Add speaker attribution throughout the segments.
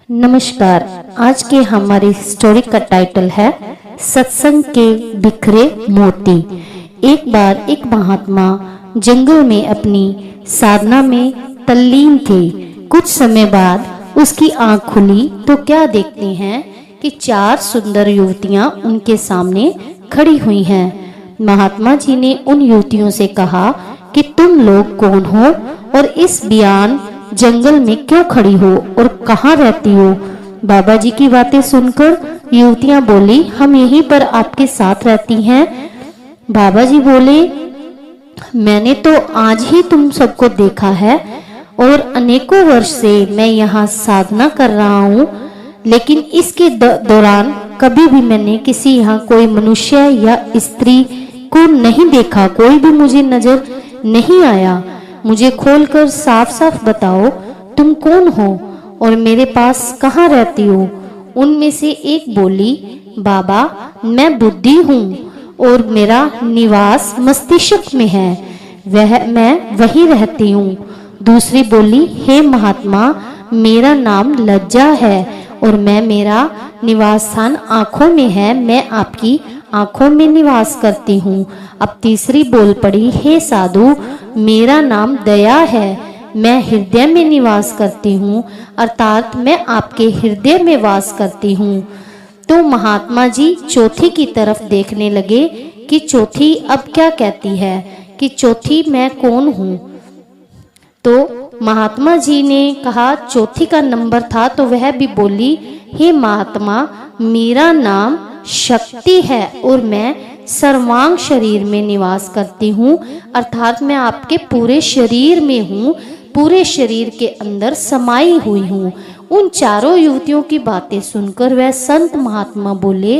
Speaker 1: नमस्कार। आज के हमारी स्टोरी का टाइटल है सत्संग के बिखरे मोती। एक बार एक महात्मा जंगल में अपनी साधना में तल्लीन थे। कुछ समय बाद उसकी आंख खुली तो क्या देखते हैं कि 4 सुंदर युवतियां उनके सामने खड़ी हुई हैं। महात्मा जी ने उन युवतियों से कहा कि तुम लोग कौन हो और इस बियान जंगल में क्यों खड़ी हो और कहाँ रहती हो। बाबा जी की बातें सुनकर युवतियां बोली, हम यहीं पर आपके साथ रहती हैं। बाबा जी बोले, मैंने तो आज ही तुम सबको देखा है और अनेकों वर्ष से मैं यहाँ साधना कर रहा हूँ, लेकिन इसके दौरान कभी भी मैंने किसी यहाँ कोई मनुष्य या स्त्री को नहीं देखा। कोई भी मुझे नजर नहीं आया। मुझे खोलकर साफ साफ बताओ तुम कौन हो और मेरे पास कहाँ रहती हो। उनमें से एक बोली, बाबा मैं बुद्धि हूँ और मेरा निवास मस्तिष्क में है, मैं वहीं रहती हूँ। दूसरी बोली, हे महात्मा मेरा नाम लज्जा है और मेरा निवास स्थान आँखों में है, मैं आपकी आंखों में निवास करती हूँ। अब तीसरी बोल पड़ी, हे साधु मेरा नाम दया है, मैं हृदय में निवास करती हूँ, अर्थात मैं आपके हृदय में वास करती हूँ। तो महात्मा जी चौथी की तरफ देखने लगे कि चौथी अब क्या कहती है, कि चौथी मैं कौन हूँ। तो महात्मा जी ने कहा, चौथी का नंबर था तो वह भी बोली, हे महात्मा मेरा नाम शक्ति है और मैं सर्वांग शरीर में निवास करती हूँ, अर्थात मैं आपके पूरे शरीर में हूँ, पूरे शरीर के अंदर समाई हुई हूँ। उन चारों युवतियों की बातें सुनकर वह संत महात्मा बोले,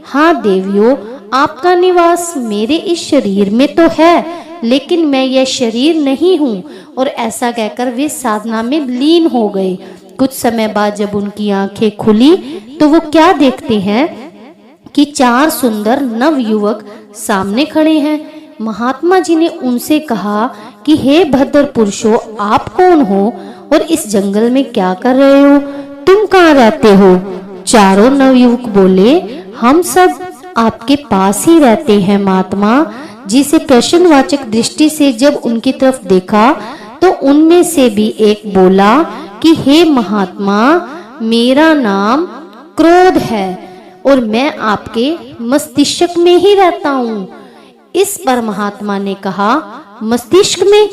Speaker 1: हाँ देवियों आपका निवास मेरे इस शरीर में तो है, लेकिन मैं यह शरीर नहीं हूँ। और ऐसा कहकर वे साधना में लीन हो गए। कुछ समय बाद जब उनकी आंखें खुली तो वो क्या देखते हैं कि 4 सुंदर नव युवक सामने खड़े हैं। महात्मा जी ने उनसे कहा कि हे भद्र पुरुषों आप कौन हो और इस जंगल में क्या कर रहे हो, तुम कहाँ रहते हो। चारों नवयुवक बोले, हम सब आपके पास ही रहते हैं महात्मा जी। से प्रश्नवाचक दृष्टि से जब उनकी तरफ देखा तो उनमें से भी एक बोला कि हे महात्मा मेरा नाम क्रोध है और मैं आपके मस्तिष्क में ही रहता हूँ। इस पर महात्मा ने कहा, मस्तिष्क में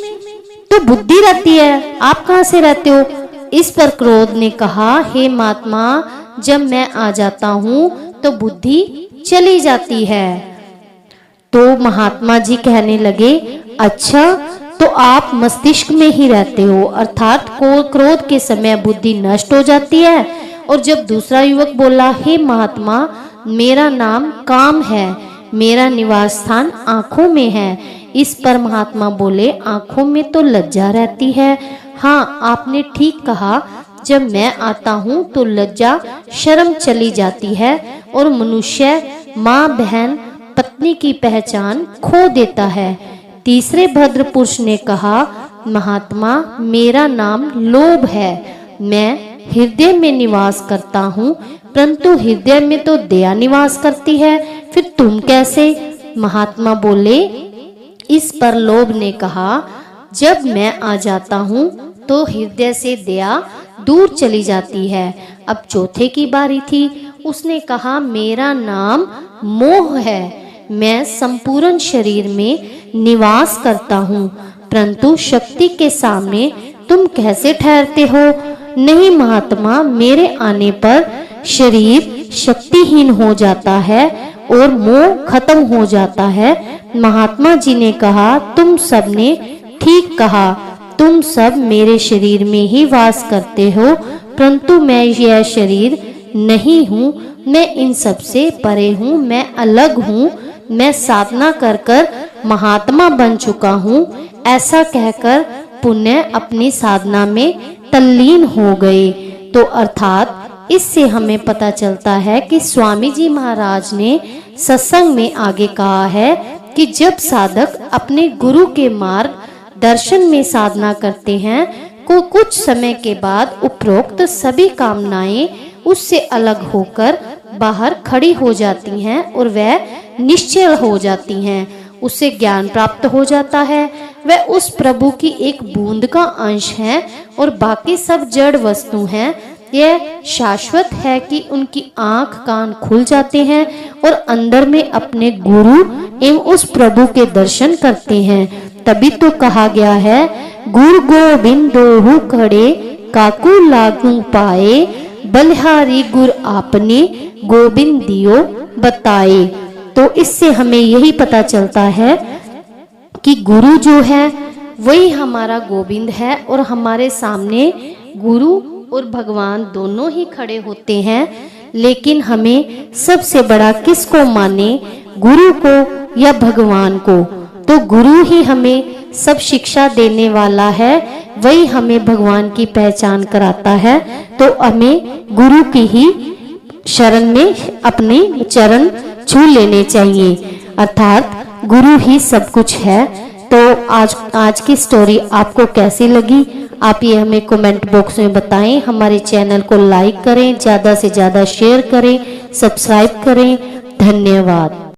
Speaker 1: तो बुद्धि रहती है, आप कहाँ से रहते हो। इस पर क्रोध ने कहा, हे महात्मा जब मैं आ जाता हूँ तो बुद्धि चली जाती है। तो महात्मा जी कहने लगे, अच्छा तो आप मस्तिष्क में ही रहते हो, अर्थात क्रोध के समय बुद्धि नष्ट हो जाती है। और जब दूसरा युवक बोला, हे महात्मा मेरा नाम काम है, मेरा निवास स्थान आंखों में है। इस पर महात्मा बोले, आंखों में तो लज्जा रहती है। हाँ आपने ठीक कहा, जब मैं आता हूँ तो लज्जा शर्म चली जाती है और मनुष्य माँ बहन पत्नी की पहचान खो देता है। तीसरे भद्र पुरुष ने कहा, महात्मा मेरा नाम लोभ है, मैं हृदय में निवास करता हूँ, परंतु हृदय में तो दया निवास करती है, फिर तुम कैसे। महात्मा बोले। इस पर लोभ ने कहा, जब मैं आ जाता हूँ तो हृदय से दया दूर चली जाती है। अब चौथे की बारी थी। उसने कहा, मेरा नाम मोह है, मैं संपूर्ण शरीर में निवास करता हूँ, परंतु शक्ति के सामने तुम कैसे ठहरते हो। नहीं महात्मा मेरे आने पर शरीर शक्तिहीन हो जाता है और मोह खत्म हो जाता है। महात्मा जी ने कहा, तुम सब ने ठीक कहा, तुम सब मेरे शरीर में ही वास करते हो, परंतु मैं यह शरीर नहीं हूँ, मैं इन सब से परे हूँ, मैं अलग हूँ, मैं साधना कर कर महात्मा बन चुका हूँ। ऐसा कहकर पुण्य अपनी साधना में तल्लीन हो गए। तो अर्थात इससे हमें पता चलता है कि स्वामी जी महाराज ने सत्संग में आगे कहा है कि जब साधक अपने गुरु के मार्ग दर्शन में साधना करते हैं, कुछ समय के बाद उपरोक्त सभी कामनाएं उससे अलग होकर बाहर खड़ी हो जाती हैं और वह निश्चल हो जाती हैं। उसे ज्ञान प्राप्त हो जाता है। वह उस प्रभु की एक बूंद का अंश है और बाकी सब जड़ वस्तु हैं। यह शाश्वत है कि उनकी आंख कान खुल जाते हैं और अंदर में अपने गुरु एवं उस प्रभु के दर्शन करते हैं। तभी तो कहा गया है, गुरु गोबिंदोहु खड़े काकू लागू पाए, बलिहारी गुर आपने गोविंद दियो बताए। तो इससे हमें यही पता चलता है कि गुरु जो है वही हमारा गोविंद है और हमारे सामने गुरु और भगवान दोनों ही खड़े होते हैं। लेकिन हमें सबसे बड़ा किसको माने, गुरु को या भगवान को? तो गुरु ही हमें सब शिक्षा देने वाला है, वही हमें भगवान की पहचान कराता है। तो हमें गुरु की ही शरण में अपने चरण छू लेने चाहिए, अर्थात गुरु ही सब कुछ है। तो आज की स्टोरी आपको कैसी लगी, आप ये हमें कमेंट बॉक्स में बताएं। हमारे चैनल को लाइक करें, ज़्यादा से ज़्यादा शेयर करें, सब्सक्राइब करें। धन्यवाद।